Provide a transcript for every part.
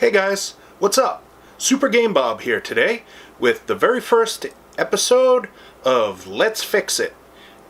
Hey guys, what's up? Super Game Bob here today with the very first episode of Let's Fix It.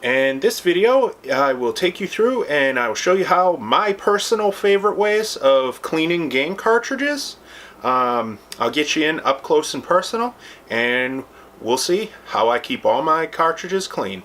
And this video I will take you through and I will show you how my personal favorite ways of cleaning game cartridges. I'll get you in up close and personal and we'll see how I keep all my cartridges clean.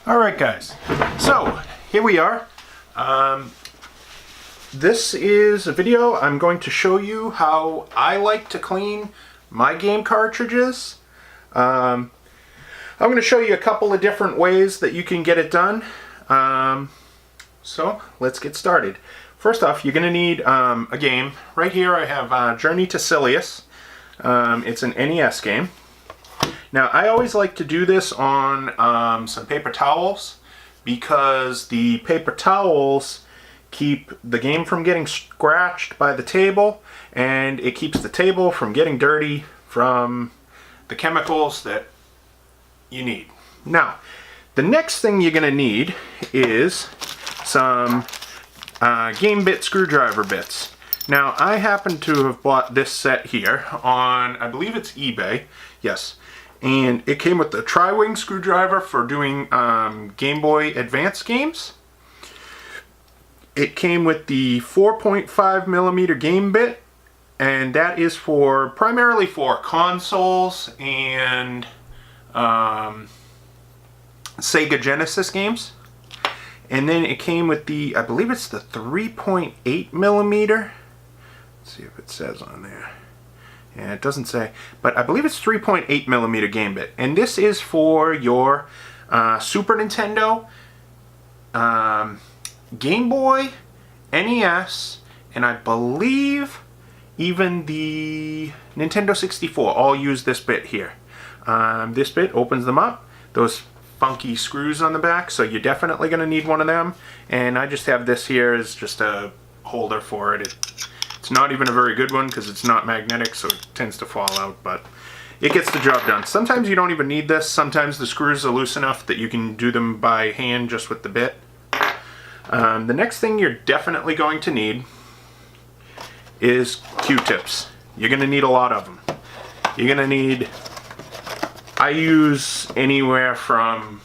Alright guys, so here we are. This is a video I'm going to show you how I like to clean my game cartridges. I'm going to show you a couple of different ways that you can get it done. So let's get started. First off, you're going to need a game. Right here I have Journey to Silius. It's an NES game. Now, I always like to do this on some paper towels because the paper towels keep the game from getting scratched by the table, and it keeps the table from getting dirty from the chemicals that you need. Now, the next thing you're going to need is some game bit screwdriver bits. Now, I happen to have bought this set here on, I believe it's eBay. Yes. And it came with the tri-wing screwdriver for doing Game Boy Advance games. It came with the 4.5 millimeter game bit, and that is for primarily for consoles and Sega Genesis games. And then it came with the, I believe it's the 3.8 millimeter. Let's see if it says on there. Yeah, it doesn't say, but I believe it's 3.8 millimeter game bit, and this is for your Super Nintendo, Game Boy, NES, and I believe even the Nintendo 64 all use this bit here. This bit opens them up, those funky screws on the back, so you're definitely going to need one of them, and I just have this here as just a holder for it. It's not even a very good one because it's not magnetic, so it tends to fall out, but it gets the job done. Sometimes you don't even need this. Sometimes the screws are loose enough that you can do them by hand just with the bit. The next thing you're definitely going to need is Q-tips. You're going to need a lot of them. You're going to need, I use anywhere from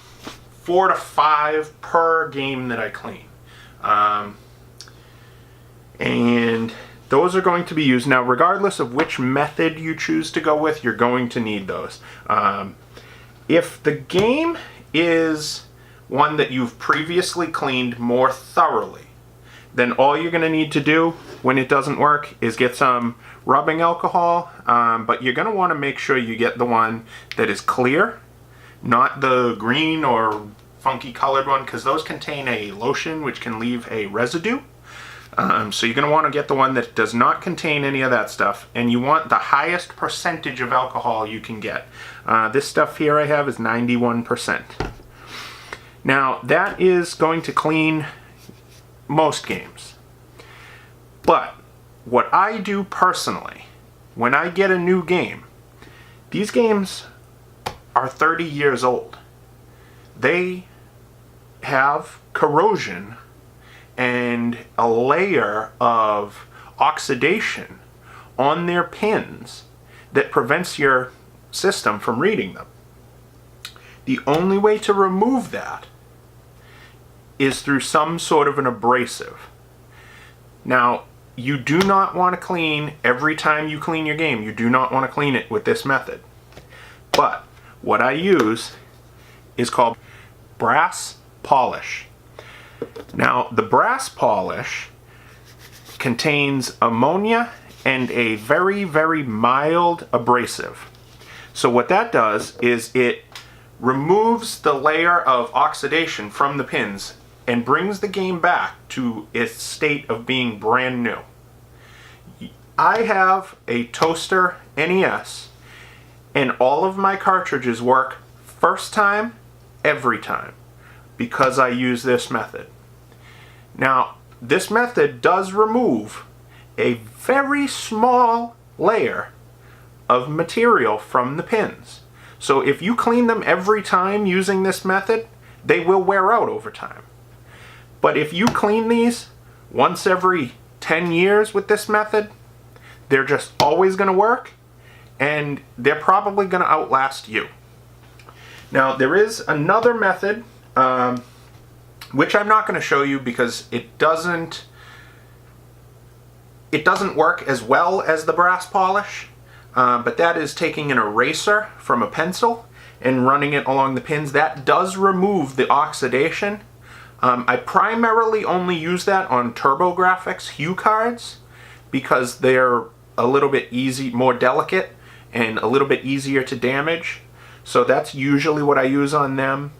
4 to 5 per game that I clean. And those are going to be used. Now, regardless of which method you choose to go with, you're going to need those. If the game is one that you've previously cleaned more thoroughly, then all you're going to need to do when it doesn't work is get some rubbing alcohol, but you're going to want to make sure you get the one that is clear, not the green or funky colored one, because those contain a lotion which can leave a residue. So you're going to want to get the one that does not contain any of that stuff, and you want the highest percentage of alcohol you can get. This stuff here I have is 91%. Now, that is going to clean most games. But what I do personally, when I get a new game, these games are 30 years old. They have corrosion and a layer of oxidation on their pins that prevents your system from reading them. The only way to remove that is through some sort of an abrasive. Now, you do not want to clean every time you clean your game. You do not want to clean it with this method. But what I use is called brass polish. Now, the brass polish contains ammonia and a very, very mild abrasive. So what that does is it removes the layer of oxidation from the pins and brings the game back to its state of being brand new. I have a toaster NES, and all of my cartridges work first time, every time, because I use this method. Now, this method does remove a very small layer of material from the pins. So if you clean them every time using this method, they will wear out over time. But if you clean these once every 10 years with this method, they're just always going to work, and they're probably going to outlast you. Now, there is another method, which I'm not going to show you because it doesn't work as well as the brass polish, but that is taking an eraser from a pencil and running it along the pins. That does remove the oxidation. I primarily only use that on TurboGrafx hue cards because they're a little bit more delicate and a little bit easier to damage. So that's usually what I use on them.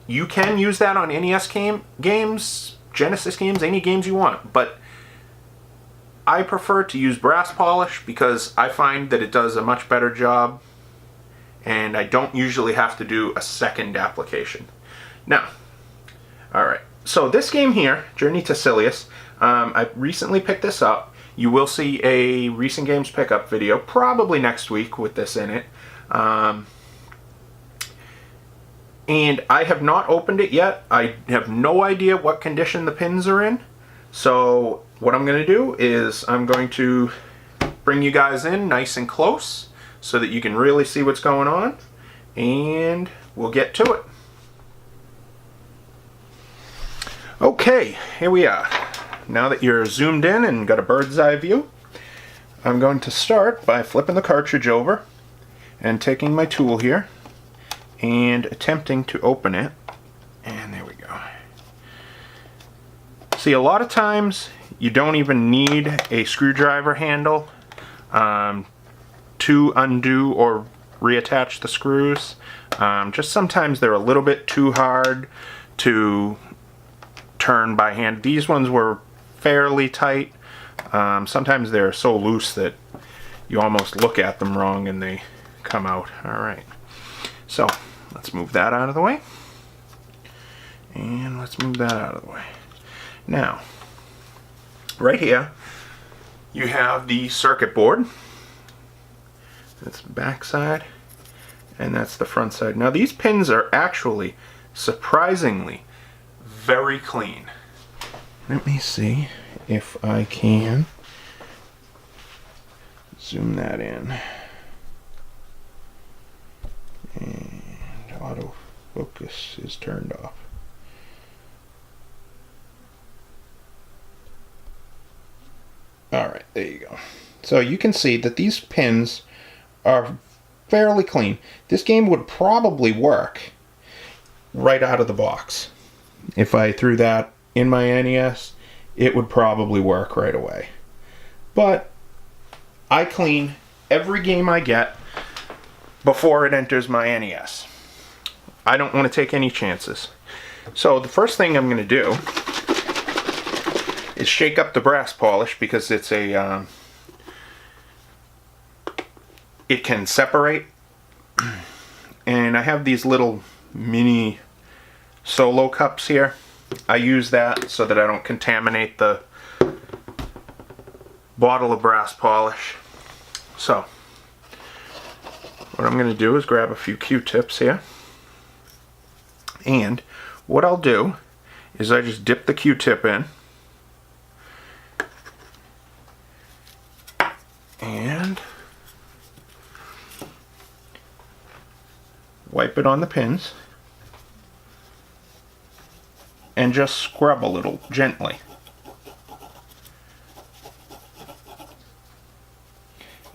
You can use that on NES games, Genesis games, any games you want, but I prefer to use brass polish because I find that it does a much better job, and I don't usually have to do a second application. Now, alright, so this game here, Journey to Silius, I recently picked this up. You will see a recent games pickup video, probably next week, with this in it. And I have not opened it yet. I have no idea what condition the pins are in. So what I'm going to do is I'm going to bring you guys in nice and close so that you can really see what's going on, and we'll get to it. Okay, here we are. Now that you're zoomed in and got a bird's eye view, I'm going to start by flipping the cartridge over and taking my tool here and attempting to open it. And there we go. See, a lot of times you don't even need a screwdriver handle to undo or reattach the screws. Just sometimes they're a little bit too hard to turn by hand. These ones were fairly tight. Sometimes they're so loose that you almost look at them wrong and they come out. Alright, so let's move that out of the way, and let's move that out of the way. Now, right here you have the circuit board. That's the back side, and that's the front side. Now these pins are actually surprisingly very clean. Let me see if I can zoom that in. And autofocus is turned off. Alright, there you go. So you can see that these pins are fairly clean. This game would probably work right out of the box. If I threw that in my NES, it would probably work right away. But I clean every game I get before it enters my NES. I don't want to take any chances. So the first thing I'm going to do is shake up the brass polish because it's a it can separate, and I have these little mini solo cups here. I use that so that I don't contaminate the bottle of brass polish. So what I'm going to do is grab a few Q-tips here, and what I'll do is I just dip the Q-tip in and wipe it on the pins and just scrub a little gently.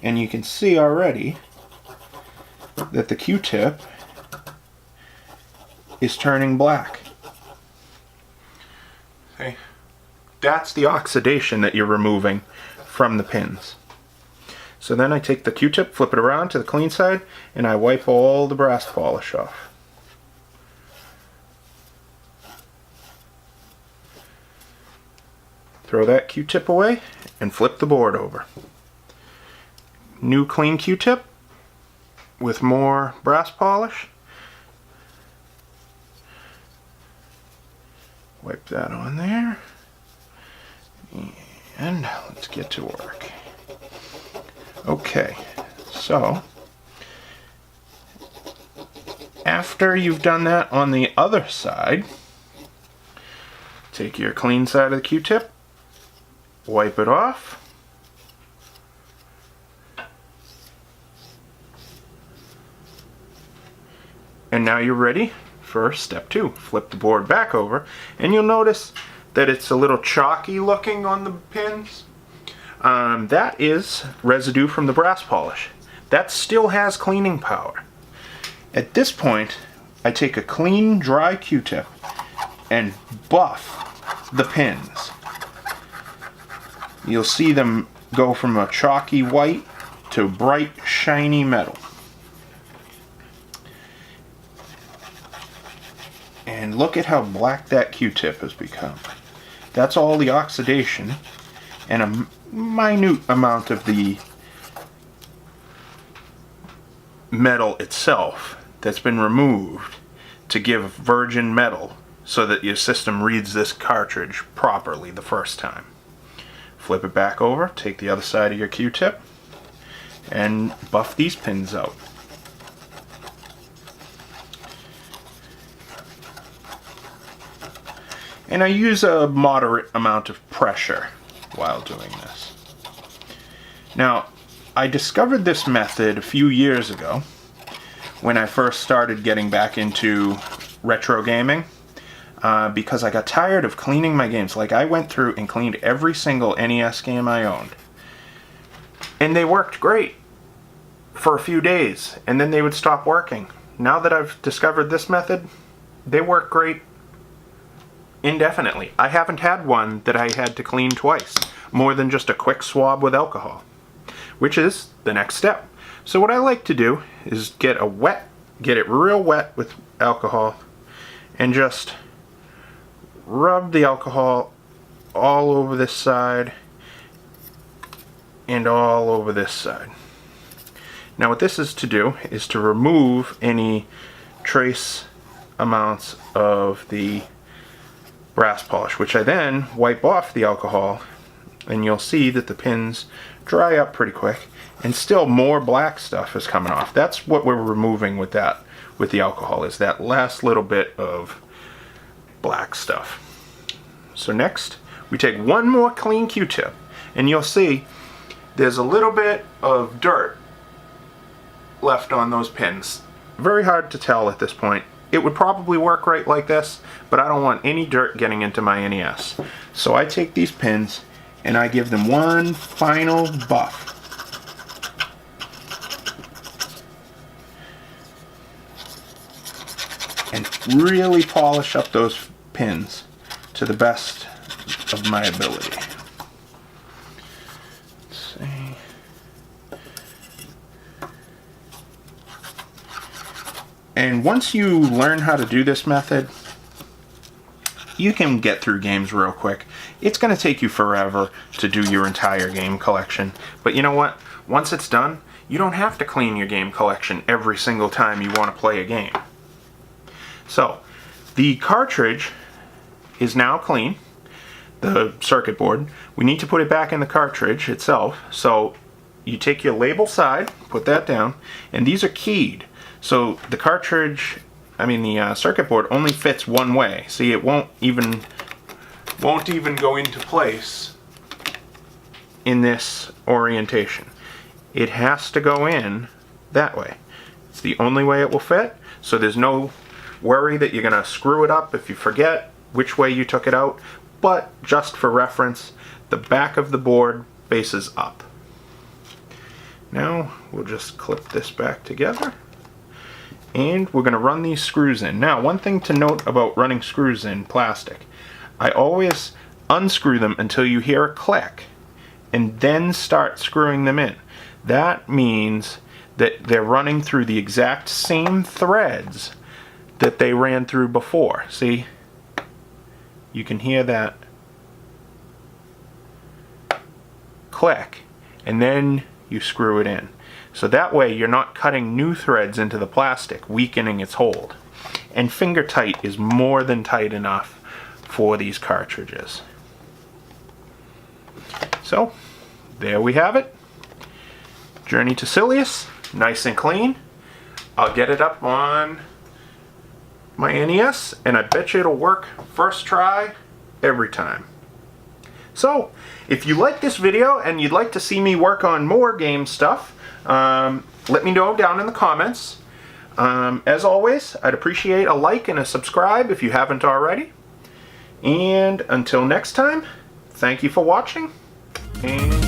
And you can see already that the Q-tip is turning black. Okay. That's the oxidation that you're removing from the pins. So then I take the Q-tip, flip it around to the clean side, and I wipe all the brass polish off. Throw that Q-tip away, and flip the board over. New clean Q-tip with more brass polish. Wipe that on there. And let's get to work. Okay, so after you've done that on the other side, take your clean side of the Q-tip, wipe it off, and now you're ready for step 2. Flip the board back over, and you'll notice that it's a little chalky looking on the pins. That is residue from the brass polish. That still has cleaning power. At this point, I take a clean, dry Q-tip and buff the pins. You'll see them go from a chalky white to bright, shiny metal. And look at how black that Q-tip has become. That's all the oxidation and a minute amount of the metal itself that's been removed to give virgin metal so that your system reads this cartridge properly the first time. Flip it back over, take the other side of your Q-tip, and buff these pins out. And I use a moderate amount of pressure while doing this. Now, I discovered this method a few years ago when I first started getting back into retro gaming because I got tired of cleaning my games. Like, I went through and cleaned every single NES game I owned. And they worked great for a few days, and then they would stop working. Now that I've discovered this method, they work great indefinitely. I haven't had one that I had to clean twice, more than just a quick swab with alcohol, which is the next step. So what I like to do is get it real wet with alcohol and just rub the alcohol all over this side and all over this side. Now what this is to do is to remove any trace amounts of the brass polish, which I then wipe off the alcohol, and you'll see that the pins dry up pretty quick and still more black stuff is coming off. That's what we're removing with the alcohol, is that last little bit of black stuff. So next we take one more clean Q-tip, and you'll see there's a little bit of dirt left on those pins. Very hard to tell at this point. It would probably work right like this, but I don't want any dirt getting into my NES. So I take these pins and I give them one final buff. And really polish up those pins to the best of my ability. Let's see. And once you learn how to do this method, you can get through games real quick. It's going to take you forever to do your entire game collection. But you know what? Once it's done, you don't have to clean your game collection every single time you want to play a game. So, the cartridge is now clean, the circuit board. We need to put it back in the cartridge itself. So, you take your label side, put that down, and these are keyed. So the cartridge, the circuit board only fits one way. See, it won't even go into place in this orientation. It has to go in that way. It's the only way it will fit, so there's no worry that you're going to screw it up if you forget which way you took it out. But just for reference, the back of the board faces up. Now we'll just clip this back together. And we're going to run these screws in. Now, one thing to note about running screws in plastic, I always unscrew them until you hear a click and then start screwing them in. That means that they're running through the exact same threads that they ran through before. See? You can hear that. click, and then you screw it in. So that way you're not cutting new threads into the plastic, weakening its hold. And finger tight is more than tight enough for these cartridges. So there we have it. Journey to Silius, nice and clean. I'll get it up on my NES, and I bet you it'll work first try every time. So, if you like this video and you'd like to see me work on more game stuff, let me know down in the comments. As always, I'd appreciate a like and a subscribe if you haven't already. And until next time, thank you for watching, and